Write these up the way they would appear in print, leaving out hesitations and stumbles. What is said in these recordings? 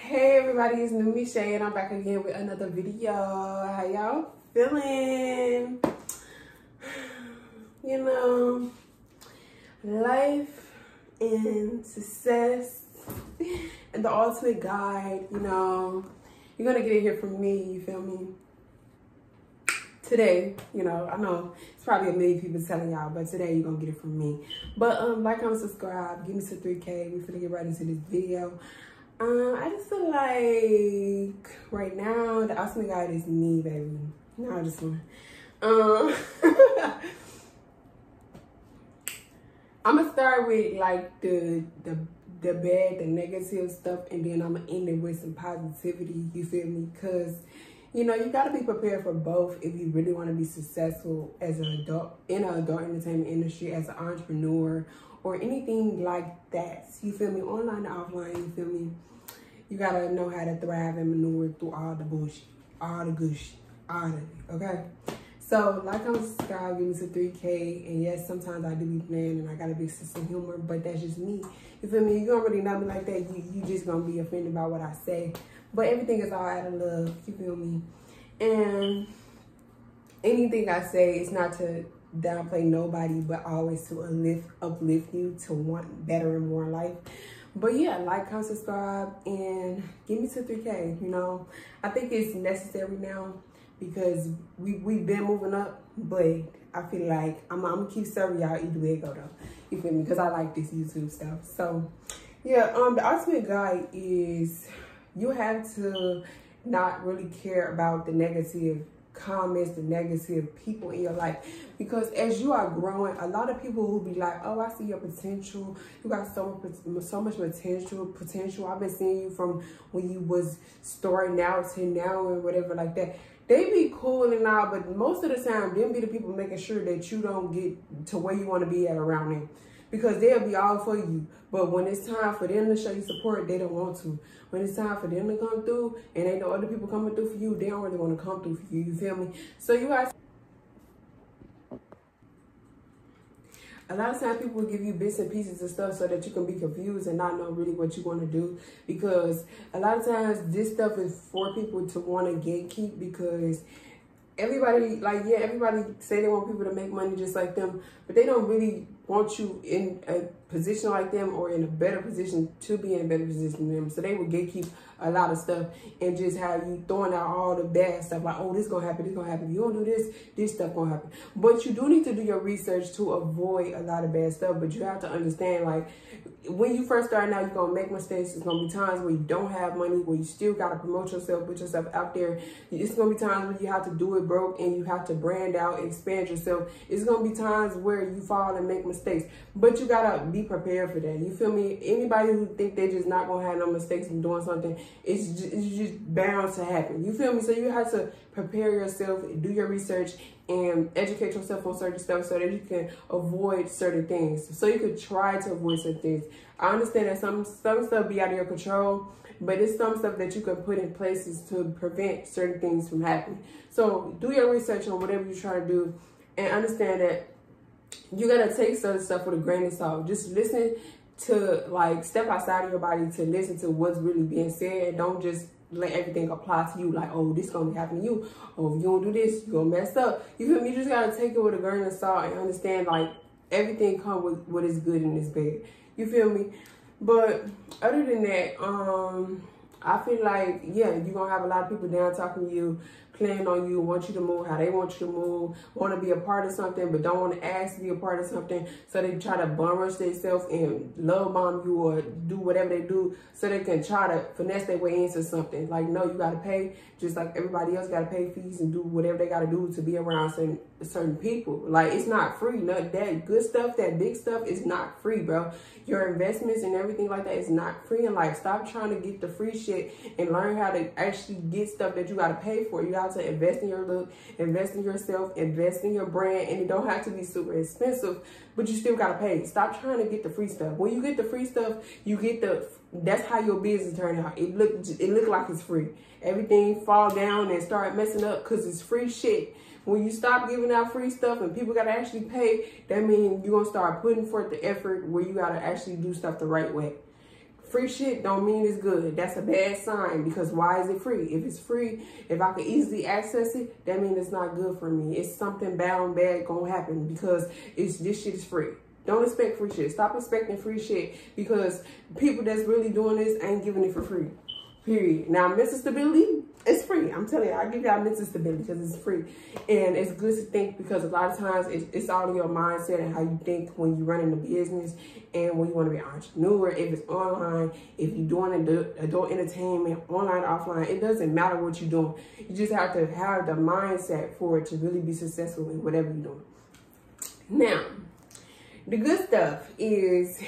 Hey everybody, it's New Shay and I'm back again with another video. How y'all feeling? You know, life and success and the ultimate guide, you know, you're gonna get it here from me, you feel me? Today, you know, I know it's probably a million people telling y'all, but today you're gonna get it from me. But like, comment, subscribe, give me to 3K. We finna get right into this video. I just feel like right now the ultimate guide is me, baby. No, I just want. I'm gonna start with like the bad, the negative stuff, and then I'm gonna end it with some positivity. You feel me? Because you know, you gotta be prepared for both if you really want to be successful as an adult in an adult entertainment industry, as an entrepreneur, or anything like that. You feel me? Online and offline, you feel me? You gotta know how to thrive and maneuver through all the bullshit, all the good shit, all of it, okay? So, like, I'm subscribed, give me to 3K, and yes, sometimes I do be playing and I got a big sense of humor, but that's just me. You feel me? You don't really know me like that. You just gonna be offended by what I say. But everything is all out of love, you feel me? And anything I say is not to downplay nobody, but always to uplift you to want better and more in life. But yeah, like, comment, subscribe, and give me to 3K, you know. I think it's necessary now because we've been moving up, but I feel like I'm gonna keep serving y'all either way it go though. You feel me? Because I like this YouTube stuff. So yeah, the ultimate guide is you have to not really care about the negative comments, the negative people in your life, because as you are growing, a lot of people will be like, oh, I see your potential, you got so much potential, I've been seeing you from when you was starting out to now and whatever like that. They be cool and all, but most of the time them be the people making sure that you don't get to where you want to be at around them, because they'll be all for you, but when it's time for them to show you support, they don't want to. When it's time for them to come through and they know other people coming through for you, they don't really want to come through for you, you feel me? So you guys, a lot of times people will give you bits and pieces of stuff so that you can be confused and not know really what you want to do, because a lot of times this stuff is for people to want to gatekeep, because everybody, like, yeah, everybody say they want people to make money just like them, but they don't really want you in a position like them or in a better position to be in a better position than them. So they would gatekeep a lot of stuff and just have you throwing out all the bad stuff, like, oh, this gonna happen, this gonna happen. If you don't do this stuff gonna happen. But you do need to do your research to avoid a lot of bad stuff. But you have to understand, like, when you first start out, you're gonna make mistakes. It's gonna be times where you don't have money, where you still gotta promote yourself, put yourself out there. It's gonna be times where you have to do it broke and you have to brand out, expand yourself. It's gonna be times where you fall and make mistakes, but you gotta be prepared for that. You feel me? Anybody who think they're just not gonna have no mistakes in doing something, it's just bound to happen. You feel me? So you have to prepare yourself, do your research, and educate yourself on certain stuff so that you can avoid certain things. So you could try to avoid certain things. I understand that some stuff be out of your control, but it's some stuff that you can put in places to prevent certain things from happening. So do your research on whatever you're trying to do, and understand that you gotta take certain stuff with a grain of salt. Just listen to, like, step outside of your body to listen to what's really being said. Don't just let everything apply to you, like, oh, this gonna happen to you. Oh, if you don't do this, you're gonna mess up. You feel me? You just gotta take it with a grain of salt and understand, like, everything comes with what is good and is bad. You feel me? But other than that, I feel like, yeah, you're gonna have a lot of people down talking to you, playing on you, want you to move how they want you to move, want to be a part of something, but don't want to ask to be a part of something. So they try to bum rush themselves and love bomb you or do whatever they do so they can try to finesse their way into something. Like, no, you got to pay just like everybody else got to pay fees and do whatever they got to do to be around certain people. Like, it's not free. That good stuff, that big stuff is not free, bro. Your investments and everything like that is not free in life. Stop trying to get the free shit and learn how to actually get stuff that you got to pay for. You got to invest in your look, invest in yourself, invest in your brand, and it don't have to be super expensive, but you still got to pay. Stop trying to get the free stuff. When you get the free stuff, you get that's how your business turn out. It look like it's free. Everything fall down and start messing up because it's free shit. When you stop giving out free stuff and people got to actually pay, that means you're going to start putting forth the effort where you got to actually do stuff the right way. free shit don't mean it's good. That's a bad sign, because why is it free? If it's free, if I can easily access it, that means it's not good for me. It's something bad gonna happen, because this shit is free. Don't expect free shit. Stop expecting free shit, because people that's really doing this ain't giving it for free. Period. Now, mental stability, it's free. I'm telling you, I give y'all mental stability because it's free. And it's good to think, because a lot of times it's all in your mindset and how you think when you're running a business and when you want to be an entrepreneur. If it's online, if you're doing adult entertainment, online, offline, it doesn't matter what you're doing. You just have to have the mindset for it to really be successful in whatever you're doing. Now, the good stuff is,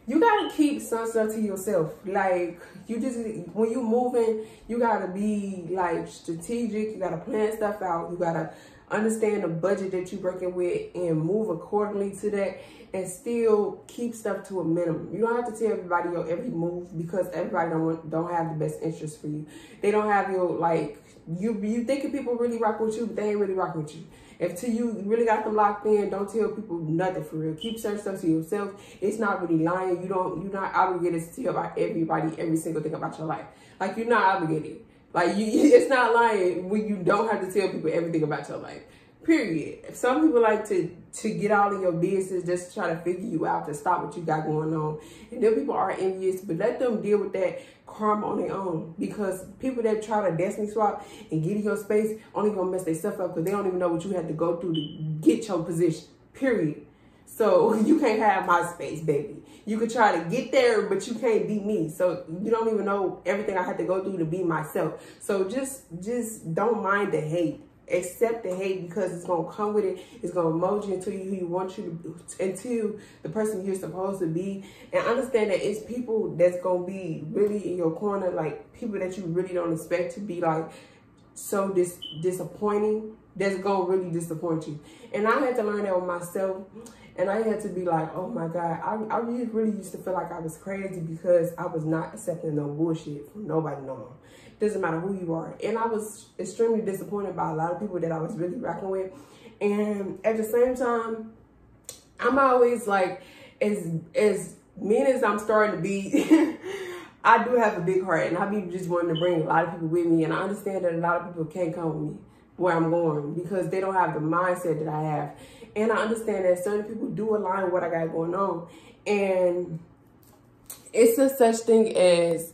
you gotta keep some stuff to yourself. Like, you just, when you moving, you gotta be like strategic. You gotta plan stuff out. You gotta understand the budget that you're working with and move accordingly to that, and still keep stuff to a minimum. You don't have to tell everybody your every move, because everybody don't have the best interest for you. They don't have your, like, you thinking people really rock with you, but they ain't really rocking with you. If to you really got them locked in, don't tell people nothing for real. Keep certain stuff to yourself. It's not really lying. You're not obligated to tell about everybody every single thing about your life. Like, you're not obligated. Like, it's not lying when you don't have to tell people everything about your life. Period. Some people like to get all in your business just to try to figure you out, to stop what you got going on. And them people are envious, but let them deal with that karma on their own. Because people that try to destiny swap and get in your space only gonna mess their stuff up, because they don't even know what you had to go through to get your position. Period. So you can't have my space, baby. You could try to get there, but you can't be me. So you don't even know everything I had to go through to be myself. So just don't mind the hate. Accept the hate, because it's going to come with it. It's going to mold you into who you want you to, into the person you're supposed to be. And understand that it's people that's going to be really in your corner, like people that you really don't expect to be like so disappointing, that's going to really disappoint you. And I had to learn that with myself. And I had to be like, oh my God, I really used to feel like I was crazy, because I was not accepting no bullshit from nobody no more. Doesn't matter who you are. And I was extremely disappointed by a lot of people that I was really rocking with. And at the same time, I'm always like, as mean as I'm starting to be, I do have a big heart, and I be just wanting to bring a lot of people with me. And I understand that a lot of people can't come with me where I'm going, because they don't have the mindset that I have. And I understand that certain people do align with what I got going on. And it's a such thing as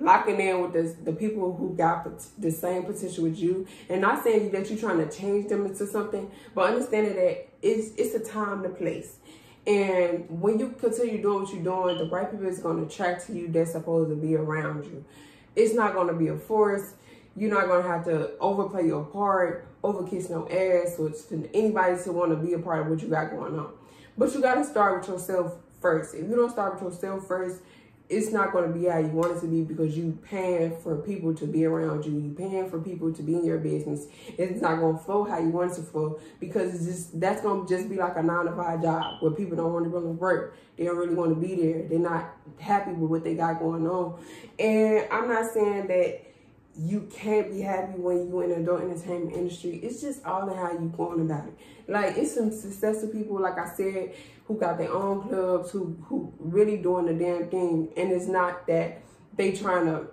locking in with the people who got the same potential with you. And not saying that you're trying to change them into something, but understanding that it's a time and a place. And when you continue doing what you're doing, the right people is going to attract to you that's supposed to be around you. It's not going to be a force. You're not going to have to overplay your part, overkiss no ass, or anybody to want to be a part of what you got going on. But you got to start with yourself first. If you don't start with yourself first, it's not going to be how you want it to be, because you paying for people to be around you. You paying for people to be in your business. It's not going to flow how you want it to flow, because that's going to just be like a 9-to-5 job where people don't want to really work. They don't really want to be there. They're not happy with what they got going on. And I'm not saying that you can't be happy when you're in the adult entertainment industry. It's just all in how you going about it. Like, it's some successful people, like I said, who got their own clubs, who really doing the damn thing. And it's not that they trying to,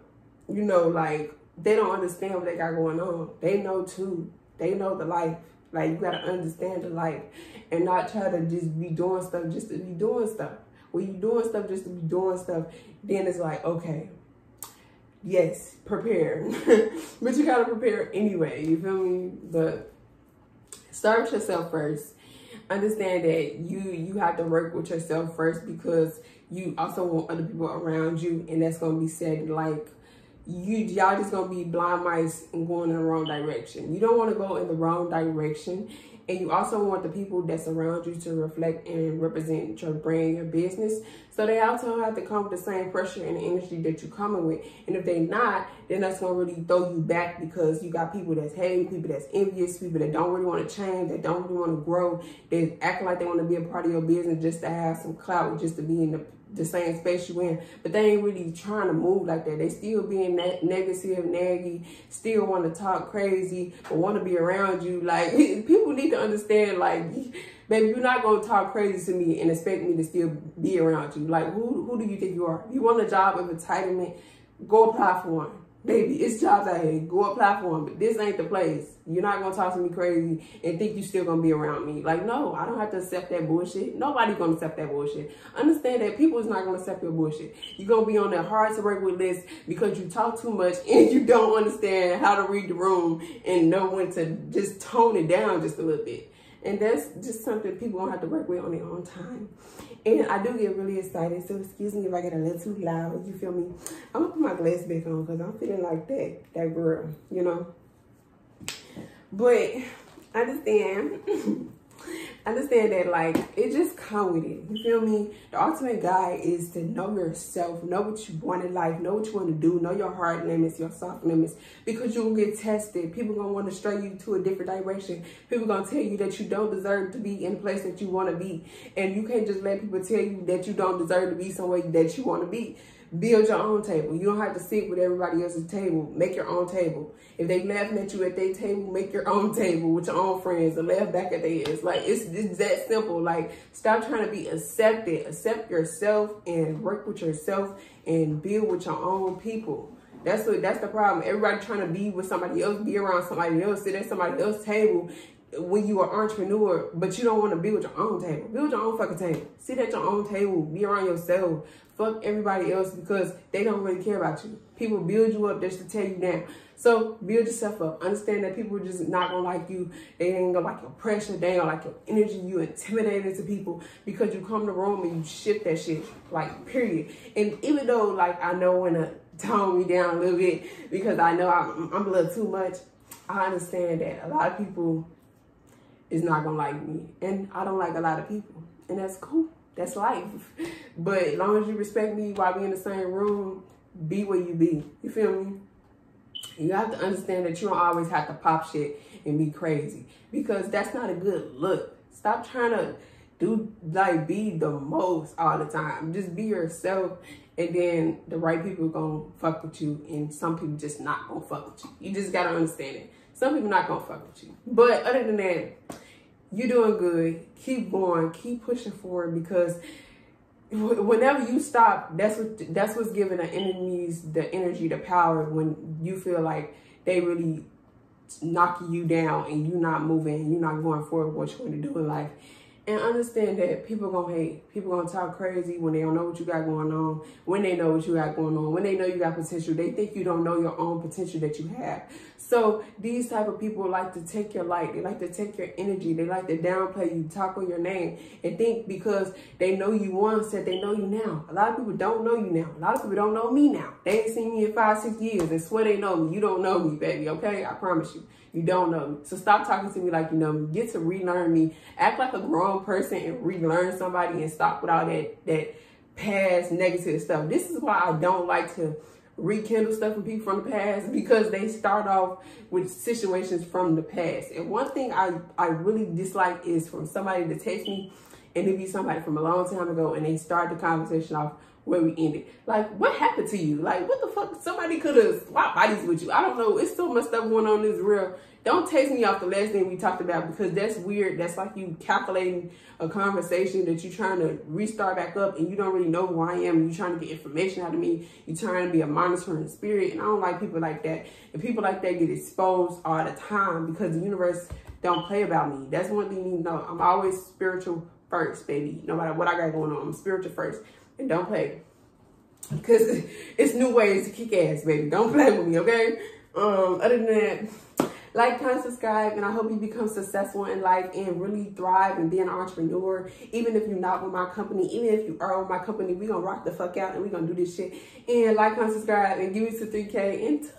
you know, like, they don't understand what they got going on. They know too. They know the life. Like, you got to understand the life and not try to just be doing stuff just to be doing stuff. When you doing stuff just to be doing stuff, then it's like, okay, yes, prepare. But you got to prepare anyway, you feel me? But start with yourself first. Understand that you have to work with yourself first, because you also want other people around you, and that's going to be said like, y'all just gonna be blind mice and going in the wrong direction. You don't want to go in the wrong direction, and you also want the people that's around you to reflect and represent your brand, your business. So they also have to come with the same pressure and energy that you're coming with. And if they not, then that's gonna really throw you back, because you got people that's hating, people that's envious, people that don't really want to change, that don't really want to grow. They act like they want to be a part of your business just to have some clout, just to be in the the same space you in, but they ain't really trying to move like that. They still being negative, naggy, still want to talk crazy, but want to be around you. Like, people need to understand, like, baby, you're not going to talk crazy to me and expect me to still be around you. Like, who do you think you are? You want a job of entitlement, go apply for one. Baby, it's jobs out here. Go apply for one, but this ain't the place. You're not going to talk to me crazy and think you still going to be around me. Like, no, I don't have to accept that bullshit. Nobody's going to accept that bullshit. Understand that people is not going to accept your bullshit. You're going to be on that hard to work with list because you talk too much and you don't understand how to read the room and know when to just tone it down just a little bit. And that's just something people don't have to work with on their own time. And I do get really excited, so excuse me if I get a little too loud, you feel me? I'm gonna put my glass back on because I'm feeling like that girl, you know? But understand that, like, it just come with it, you feel me? The ultimate guide is to know yourself, know what you want in life, know what you want to do, know your hard limits, your soft limits, because you'll get tested. People gonna want to stray you to a different direction. People gonna tell you that you don't deserve to be in the place that you want to be, and you can't just let people tell you that you don't deserve to be somewhere that you want to be. Build your own table. You don't have to sit with everybody else's table. Make your own table. If they laughing at you at their table, make your own table with your own friends and laugh back at theirs. Like, it's that simple. Like, stop trying to be accepted. Accept yourself and work with yourself and build with your own people. That's the problem. Everybody trying to be with somebody else, be around somebody else, sit at somebody else's table when you are an entrepreneur, but you don't want to be with your own table. Build your own fucking table. Sit at your own table. Be around yourself. Fuck everybody else because they don't really care about you. People build you up just to tear you down. So build yourself up. Understand that people are just not going to like you. They ain't going to like your pressure. They ain't going to like your energy. You intimidated to people because you come to the room and you shift that shit. Like, period. And even though, like, I know when to tone me down a little bit because I know I'm a little too much, I understand that a lot of people is not going to like me. And I don't like a lot of people. And that's cool. That's life. But as long as you respect me while we in the same room, be where you be. You feel me? You have to understand that you don't always have to pop shit and be crazy because that's not a good look. Stop trying to be the most all the time. Just be yourself, and then the right people gonna fuck with you, and some people just not gonna fuck with you. You just gotta understand it. Some people not gonna fuck with you. But other than that, you're doing good. Keep going. Keep pushing forward because whenever you stop, that's what's giving the enemies the energy, the power when you feel like they really knocking you down and you're not moving, you're not going forward what you want to do in life. And understand that people gonna hate. People gonna talk crazy when they don't know what you got going on, when they know what you got going on, when they know you got potential. They think you don't know your own potential that you have. So these type of people like to take your light. They like to take your energy. They like to downplay you, talk on your name, and think because they know you once that they know you now. A lot of people don't know you now. A lot of people don't know me now. They ain't seen me in 5-6 years and swear they know me. You don't know me, baby, okay? I promise you. You don't know me. So stop talking to me like you know me. Get to relearn me. Act like a grown person and relearn somebody and stop with all that past negative stuff. This is why I don't like to rekindle stuff with people from the past, because they start off with situations from the past. And one thing I really dislike is from somebody to text me and it be somebody from a long time ago and they start the conversation off where we ended. Like, what happened to you? Like, what the fuck? Somebody could have swapped bodies with you. I don't know. It's so much stuff going on in this real. Don't text me off the last thing we talked about because that's weird. That's like you calculating a conversation that you're trying to restart back up and you don't really know who I am. You're trying to get information out of me. You're trying to be a monitoring spirit. And I don't like people like that. And people like that get exposed all the time because the universe don't play about me. That's one thing you need to know. I'm always spiritual first, baby. No matter what I got going on, I'm spiritual first. And don't play. Because it's new ways to kick ass, baby. Don't play with me, okay? Other than that, like, comment, subscribe, and I hope you become successful in life and really thrive and be an entrepreneur. Even if you're not with my company, even if you are with my company, we gonna rock the fuck out and we gonna do this shit. And like, comment, subscribe, and give me to 3K and 2.